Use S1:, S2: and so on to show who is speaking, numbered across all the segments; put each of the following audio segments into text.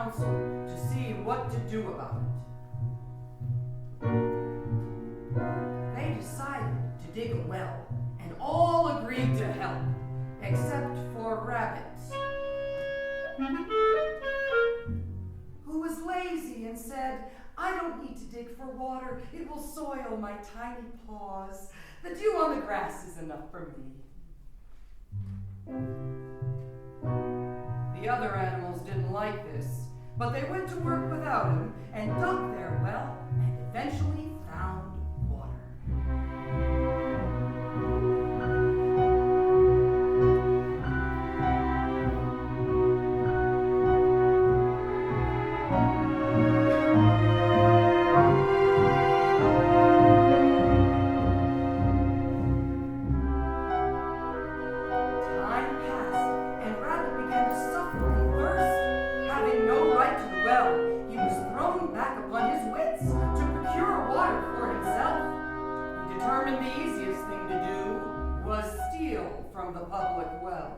S1: council to see what to do about it. They decided to dig a well, and all agreed to help, except for Rabbit, who was lazy and said, "I don't need to dig for water. It will soil my tiny paws. The dew on the grass is enough for me." The other animals didn't like this, but they went to work without him and dug their well and eventually found water. From the public well.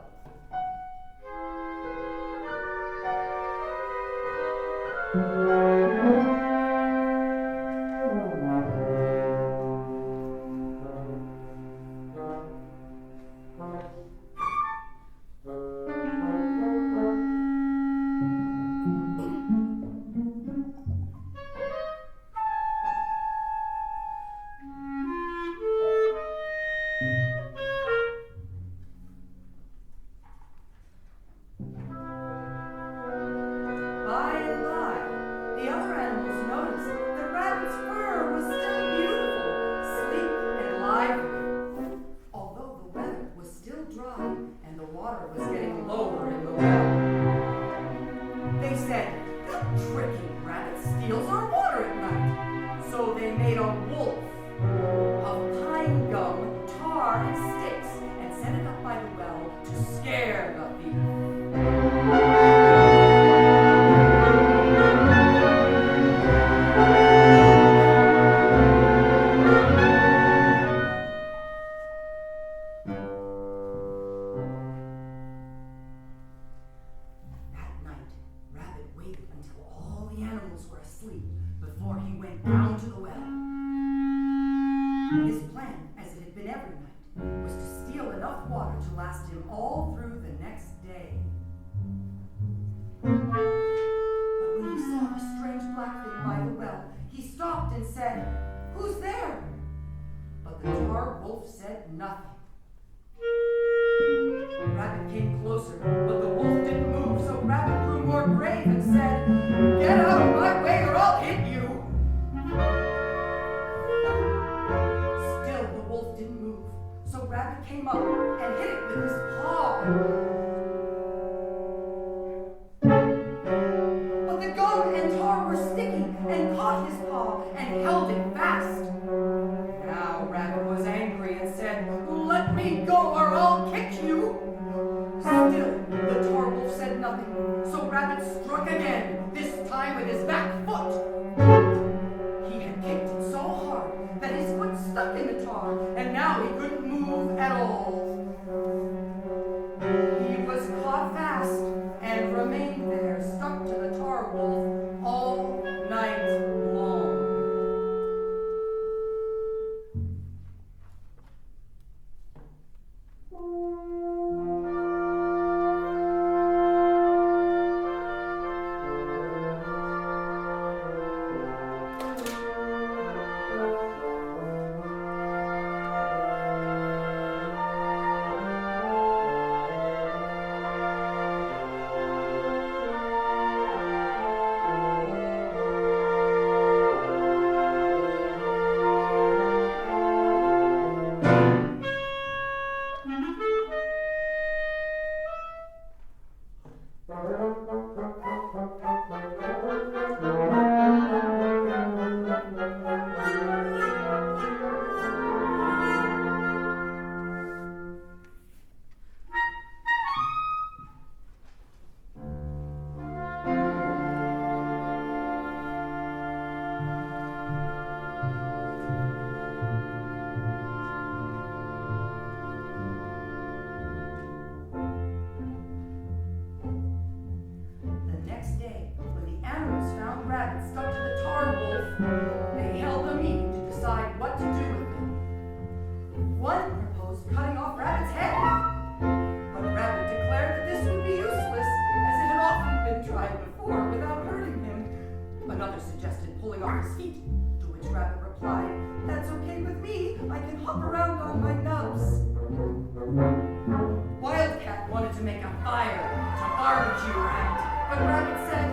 S1: fire to barbecue Rabbit. But Rabbit said,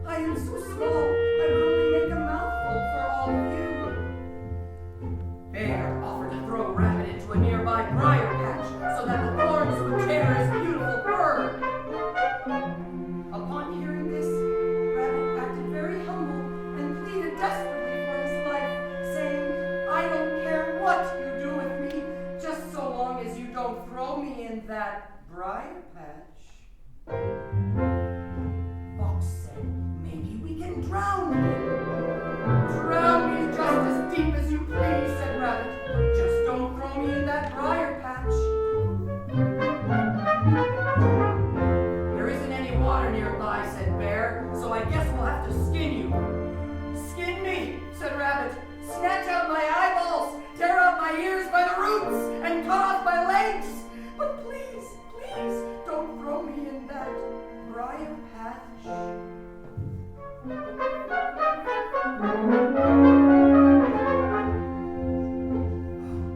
S1: I am so small, I would only make a mouthful for all of you. Bear offered to throw Rabbit into a nearby briar patch so that the thorns would tear his beautiful fur. Upon hearing this, Rabbit acted very humble and pleaded desperately for his life, saying, I don't care what you do with me, just so long as you don't throw me in that briar patch. Fox said, maybe we can drown me. Drown me just as deep as you please, said Rabbit. Just don't throw me in that briar patch. There isn't any water nearby, said Bear, so I guess we'll have to skin you. Skin me, said Rabbit. Snatch out my eyeballs, tear out my ears by the roots, and cut off my legs. But please, please, don't throw me in that briar patch.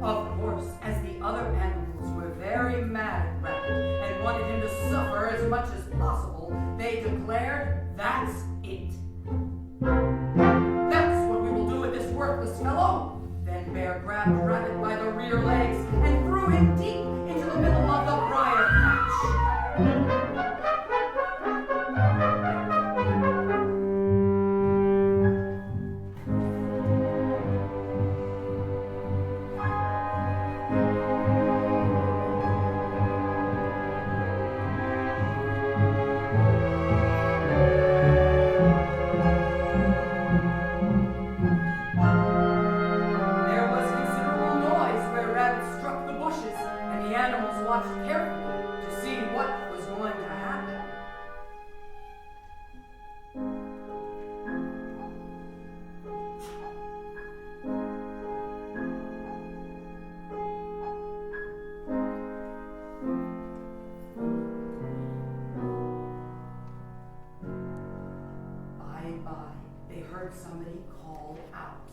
S1: Of course, as the other animals were very mad at Rabbit and wanted him to suffer as much as possible, they declared, that's it. That's what we will do with this worthless fellow. Then Bear grabbed Rabbit by the rear legs and threw him deep into the middle of the briar patch. Somebody called out.